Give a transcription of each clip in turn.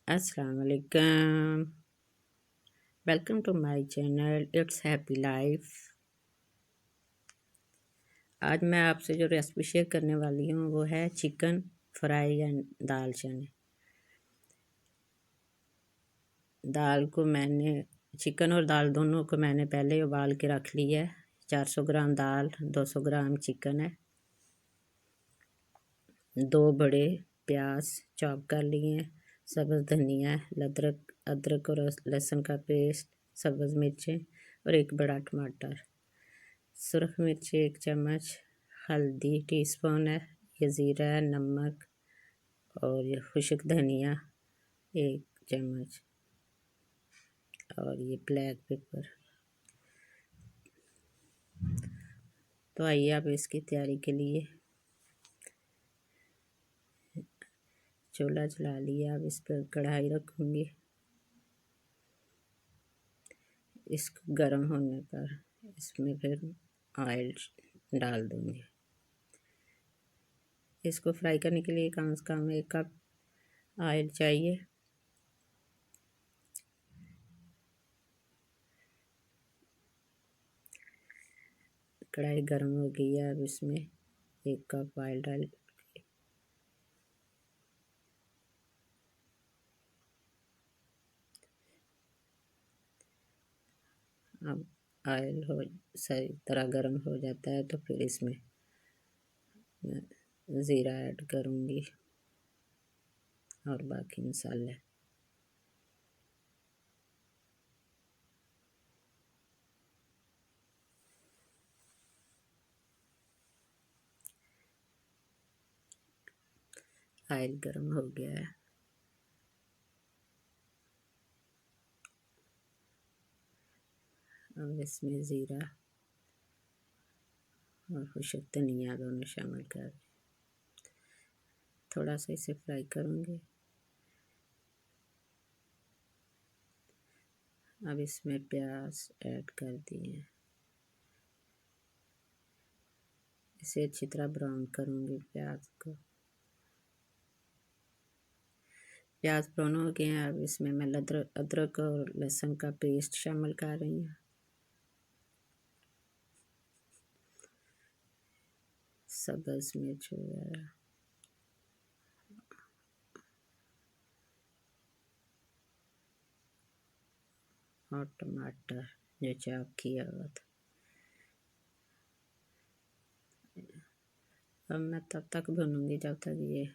Assalamu alaikum. Welcome to my channel It's Happy Life. आज मैं आपसे जो रेसिपी शेयर करने वाली हूँ वो है चिकन फ्राई एंड दाल चने। दाल को मैंने चिकन और दाल दोनों को मैंने पहले उबाल के रख लिया है। 400 ग्राम दाल, 200 ग्राम चिकन है। 2 बड़े प्याज चॉप कर लिए हैं, सब्ज़ धनिया, अदरक और लहसुन का पेस्ट, सब्ज़ मिर्चें और 1 बड़ा टमाटर। सुरख मिर्ची 1 चम्मच, हल्दी टीस्पून है, ये ज़ीरा है, नमक और ये खुश्क धनिया 1 चम्मच और ये ब्लैक पेपर। तो आइए अब इसकी तैयारी के लिए चूल्हा जला लिया। अब इस पर कढ़ाई रखूँगी। इसको गर्म होने पर इसमें फिर ऑयल डाल दूँगी। इसको फ्राई करने के लिए कम से कम 1 कप ऑयल चाहिए। कढ़ाई गर्म हो गई है। अब इसमें 1 कप ऑयल डाल अब ऑयल हो सही तरह गर्म हो जाता है तो फिर इसमें मैं ज़ीरा ऐड करूँगी और बाकी मसाले। ऑयल गर्म हो गया है। अब इसमें ज़ीरा और खुश्क धनिया दोनों शामिल कर थोड़ा सा इसे फ्राई करूँगी। अब इसमें प्याज ऐड कर दिए, इसे अच्छी तरह ब्राउन करूँगी। प्याज ब्राउन हो गए हैं। अब इसमें मैं अदरक और लहसुन का पेस्ट शामिल कर रही हूँ। सब्ज़ मिर्च वगैरह और टमाटर जो चॉप किया हुआ था। अब मैं तब तक भूनूंगी जब तक ये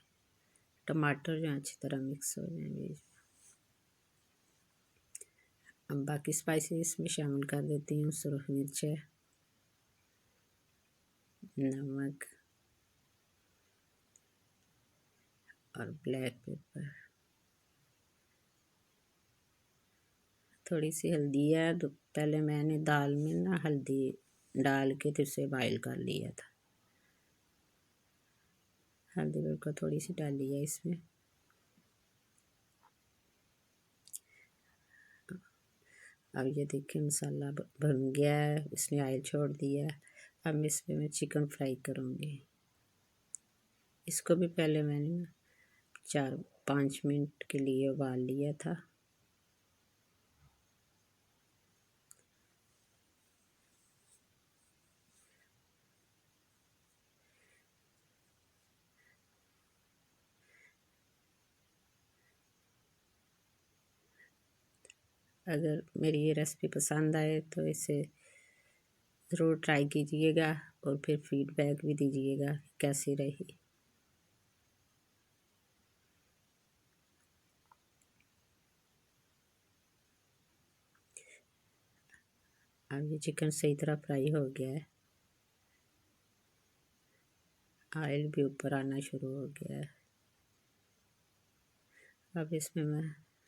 टमाटर जो अच्छी तरह मिक्स हो जाएंगे। अब बाकी स्पाइसेस इसमें शामिल कर देती हूँ। सुरख मिर्च है, नमक और ब्लैक पेपर, थोड़ी सी हल्दी है। तो पहले मैंने दाल में ना हल्दी डाल के फिर से बॉयल कर लिया था। हल्दी बिल्कुल थोड़ी सी डाली है इसमें। अब ये देखिए मसाला भन गया है, इसने ऑयल छोड़ दिया है। अब इसमें मैं चिकन फ्राई करूँगी। इसको भी पहले मैंने 4-5 मिनट के लिए उबाल लिया था। अगर मेरी ये रेसिपी पसंद आए तो इसे ज़रूर ट्राई कीजिएगा और फिर फीडबैक भी दीजिएगा कैसी रही। अब ये चिकन सही तरह फ्राई हो गया है। ऑयल भी ऊपर आना शुरू हो गया है। अब इसमें मैं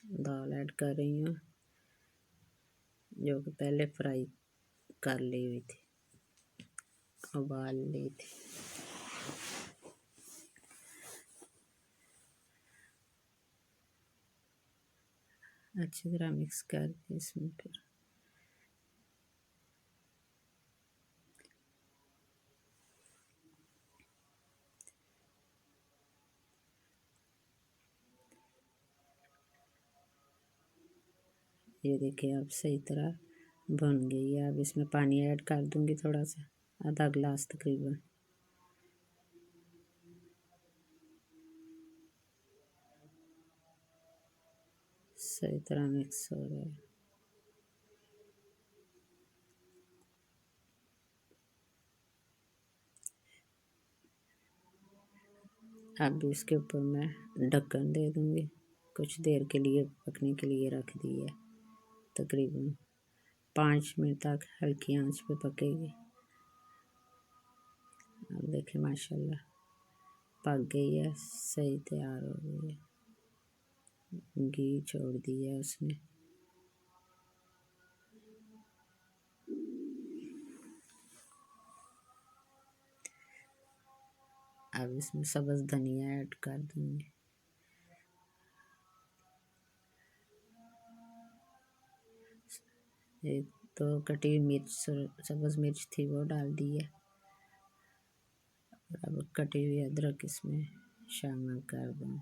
दाल ऐड कर रही हूँ जो कि पहले फ्राई कर ली हुई थी, उबाल ली थी। अच्छी तरह मिक्स करके इसमें फिर ये देखिए अब सही तरह भुन गई है। अब इसमें पानी ऐड कर दूंगी थोड़ा सा, आधा गिलास तकरीबन। सही तरह मिक्स हो रहा है। अब इसके ऊपर मैं ढक्कन दे दूंगी, कुछ देर के लिए पकने के लिए रख दी है। तकरीबन 5 मिनट तक हल्की आंच पे पकेगी। अब देखिए माशाल्लाह पक गई है, सही तैयार हो गई है। घी छोड़ दिया है उसने। अब इसमें सब्ज़ धनिया ऐड कर दूंगी। एक तो कटी हुई मिर्च, सब्ज़ मिर्च थी वो डाल दी है। और अब कटी हुई अदरक इसमें शामिल कर दूँ।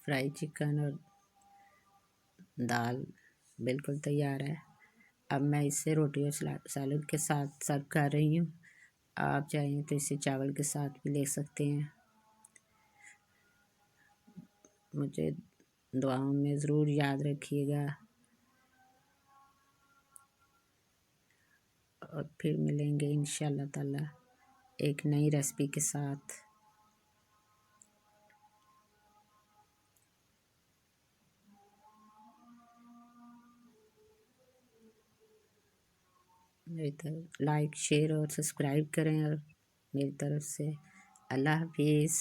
फ्राई चिकन और दाल बिल्कुल तैयार है। अब मैं इसे रोटी और सैलड के साथ सर्व कर रही हूँ। आप चाहें तो इसे चावल के साथ भी ले सकते हैं। मुझे दुआओं में ज़रूर याद रखिएगा और फिर मिलेंगे इंशाअल्लाह ताला एक नई रेसिपी के साथ। मेरी तरफ लाइक शेयर और सब्सक्राइब करें, और मेरी तरफ से अल्लाह हाफिज़।